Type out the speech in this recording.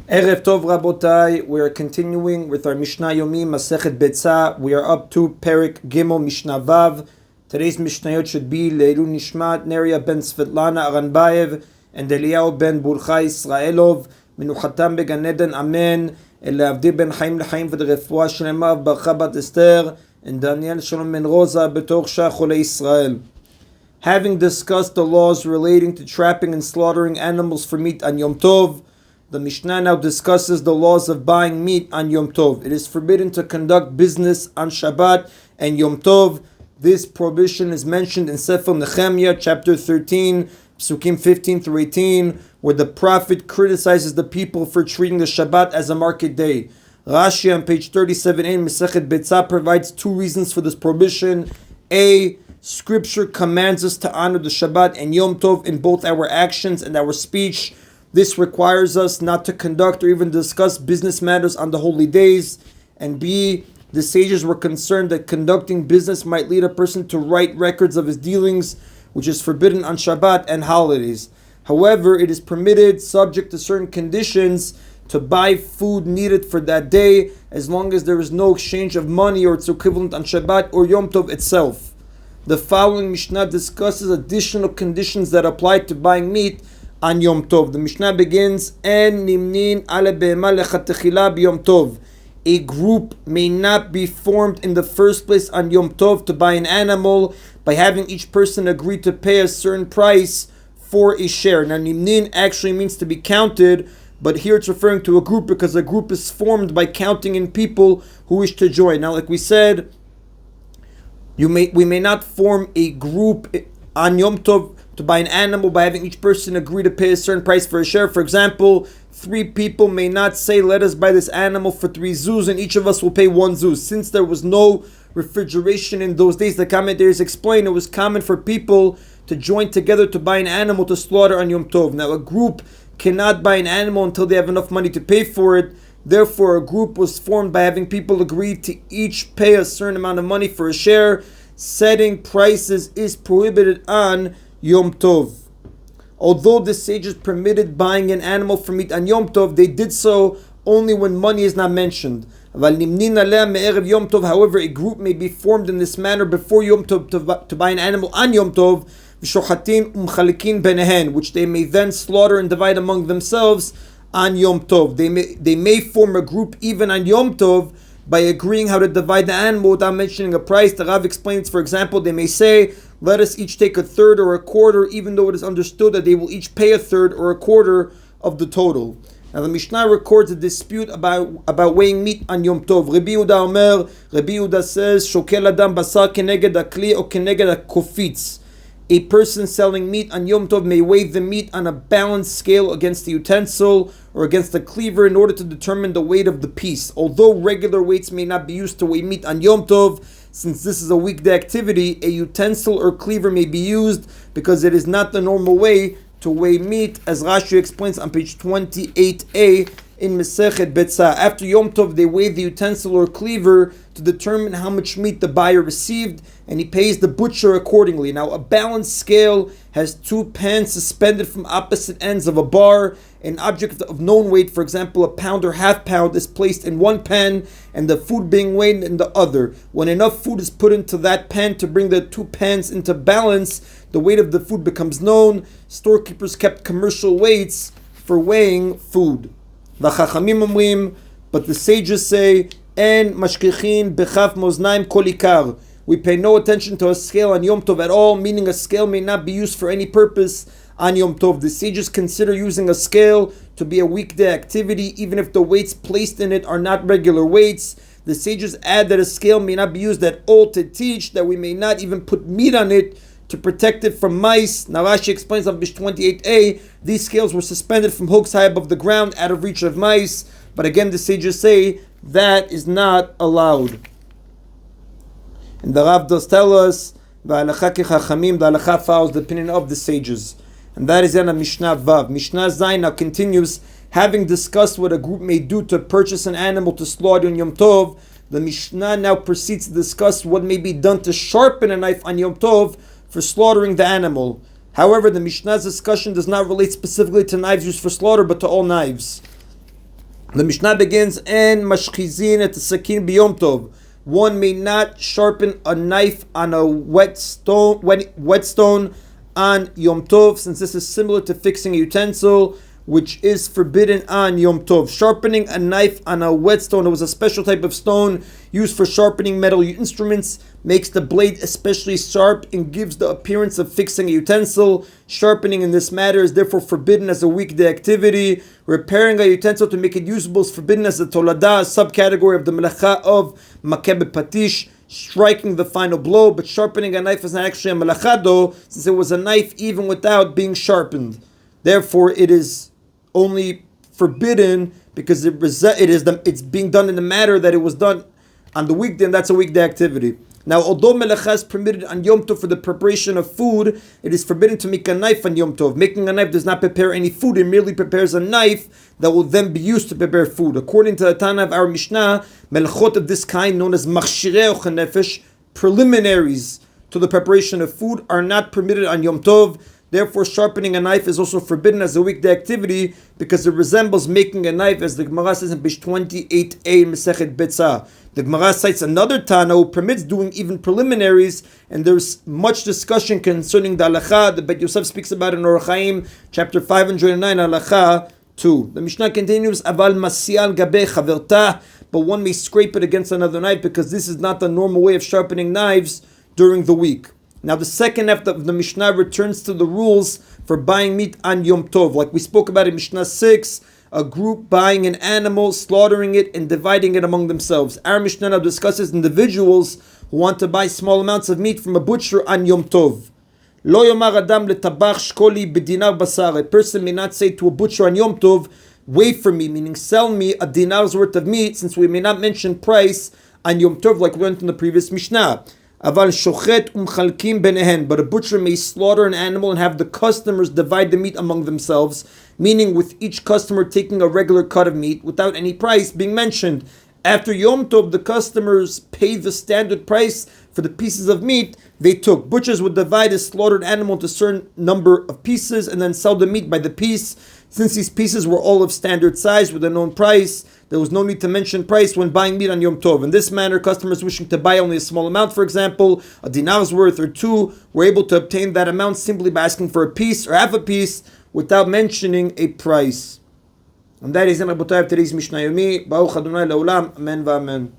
Erev Tov Rabotai, we are continuing with our Mishna Yomi, Masechet Beitzah. We are up to Perik Gimel Mishnah Vav. Today's Mishnayot should be Leilu Nishmat, Neria ben Svetlana Aranbayev, and Eliyahu ben Burcha Israelov, Menuchatam began Eden, Amen. Elavdi ben Chaim L'Chaim for the Refuah Shlema of Bacha bat Esther, and Daniel Shalom ben Rosa betoch Shachole Israel. Having discussed the laws relating to trapping and slaughtering animals for meat on Yom Tov, the Mishnah now discusses the laws of buying meat on Yom Tov. It is forbidden to conduct business on Shabbat and Yom Tov. This prohibition is mentioned in Sefer Nehemiah, chapter 13, Psukim 15 through 18, where the prophet criticizes the people for treating the Shabbat as a market day. Rashi on page 37 in Masechet Beitzah provides two reasons for this prohibition. A, Scripture commands us to honor the Shabbat and Yom Tov in both our actions and our speech. This requires us not to conduct or even discuss business matters on the holy days. And B, the sages were concerned that conducting business might lead a person to write records of his dealings, which is forbidden on Shabbat and holidays. However, it is permitted, subject to certain conditions, to buy food needed for that day, as long as there is no exchange of money or its equivalent on Shabbat or Yom Tov itself. The following Mishnah discusses additional conditions that apply to buying meat on Yom Tov. The Mishnah begins, En nimnin ale behema lechatechila b'Yom Tov. A group may not be formed in the first place on Yom Tov to buy an animal by having each person agree to pay a certain price for a share. Now, nimnin actually means to be counted, but here it's referring to a group because a group is formed by counting in people who wish to join. Now, like we said, we may not form a group on Yom Tov to buy an animal by having each person agree to pay a certain price for a share. For example, 3 people may not say, let us buy this animal for 3 zuz and each of us will pay 1 zuz. Since there was no refrigeration in those days, the commentators explain it was common for people to join together to buy an animal to slaughter on Yom Tov. Now, a group cannot buy an animal until they have enough money to pay for it. Therefore, a group was formed by having people agree to each pay a certain amount of money for a share. Setting prices is prohibited on Yom Tov. Although the sages permitted buying an animal for meat on Yom Tov, they did so only when money is not mentioned. However, a group may be formed in this manner before Yom Tov to buy an animal on Yom Tov, which they may then slaughter and divide among themselves on Yom Tov. They may form a group even on Yom Tov by agreeing how to divide the animal without mentioning a price. The Rav explains, for example, they may say, let us each take a third or a quarter, even though it is understood that they will each pay a third or a quarter of the total. Now the Mishnah records a dispute about weighing meat on Yom Tov. Rabbi Yehuda says, Shokel Adam basar keneged akli or keneged akofitz. A person selling meat on Yom Tov may weigh the meat on a balanced scale against the utensil or against the cleaver in order to determine the weight of the piece. Although regular weights may not be used to weigh meat on Yom Tov, since this is a weekday activity, a utensil or cleaver may be used because it is not the normal way to weigh meat, as Rashi explains on page 28a in Masechet Beitzah. After Yom Tov, they weigh the utensil or cleaver to determine how much meat the buyer received, and he pays the butcher accordingly. Now, a balanced scale has 2 pans suspended from opposite ends of a bar. An object of known weight, for example, a pound or half pound, is placed in one pan, and the food being weighed in the other. When enough food is put into that pan to bring the 2 pans into balance, the weight of the food becomes known. Storekeepers kept commercial weights for weighing food. But the sages say, En mashkichin bechaf moznaim kol ikar. We pay no attention to a scale on Yom Tov at all, meaning a scale may not be used for any purpose on Yom Tov. The sages consider using a scale to be a weekday activity, even if the weights placed in it are not regular weights. The sages add that a scale may not be used at all to teach that we may not even put meat on it to protect it from mice. Now Rashi explains on page 28a, these scales were suspended from hooks high above the ground, out of reach of mice. But again, the sages say that is not allowed. And the Rav does tell us, the halacha follows the opinion of the sages. And that is in a Mishnah Vav. Mishnah Zayin now continues, having discussed what a group may do to purchase an animal to slaughter on Yom Tov, the Mishnah now proceeds to discuss what may be done to sharpen a knife on Yom Tov for slaughtering the animal. However, the Mishnah's discussion does not relate specifically to knives used for slaughter, but to all knives. The Mishnah begins, and mashchizin et sakin biyom tov. One may not sharpen a knife on a wet stone on Yom Tov, since this is similar to fixing a utensil, which is forbidden on Yom Tov. Sharpening a knife on a whetstone, it was a special type of stone used for sharpening metal instruments, makes the blade especially sharp and gives the appearance of fixing a utensil. Sharpening in this matter is therefore forbidden as a weekday activity. Repairing a utensil to make it usable is forbidden as a tolada, a subcategory of the melacha of makeh bepatish, striking the final blow. But sharpening a knife is not actually a melacha though, since it was a knife even without being sharpened. Therefore, it is only forbidden because it's being done in the manner that it was done on the weekday, and that's a weekday activity. Now, although melacha is permitted on Yom Tov for the preparation of food, it is forbidden to make a knife on Yom Tov. Making a knife does not prepare any food; it merely prepares a knife that will then be used to prepare food. According to the Tana of our Mishnah, melachot of this kind, known as machshirei nefesh, preliminaries to the preparation of food, are not permitted on Yom Tov. Therefore, sharpening a knife is also forbidden as a weekday activity because it resembles making a knife, as the Gemara says in page 28a in Masechet Beitzah. The Gemara cites another Tana who permits doing even preliminaries, and there's much discussion concerning the halacha. The Beit Yosef speaks about it in Orach Chaim, chapter 509, halacha 2. The Mishnah continues, Aval masial gabe chaverta, but one may scrape it against another knife because this is not the normal way of sharpening knives during the week. Now the second half of the Mishnah returns to the rules for buying meat on Yom Tov. Like we spoke about in Mishnah 6, a group buying an animal, slaughtering it, and dividing it among themselves. Our Mishnah now discusses individuals who want to buy small amounts of meat from a butcher on Yom Tov. Lo yomar adam letabach shkoli b'dinar basar. A person may not say to a butcher on Yom Tov, wait for me, meaning sell me a dinar's worth of meat, since we may not mention price on Yom Tov like we went in the previous Mishnah. Aval shochet umchalkim benehen, but a butcher may slaughter an animal and have the customers divide the meat among themselves, meaning with each customer taking a regular cut of meat without any price being mentioned. After Yom Tov, the customers pay the standard price for the pieces of meat they took. Butchers would divide a slaughtered animal into a certain number of pieces and then sell the meat by the piece. Since these pieces were all of standard size with a known price, there was no need to mention price when buying meat on Yom Tov. In this manner, customers wishing to buy only a small amount, for example, a dinar's worth or two, were able to obtain that amount simply by asking for a piece or half a piece without mentioning a price. And that is in Rabotay of today's Mishna Yomi. Baruch Adonai Le'olam. Amen v'amen.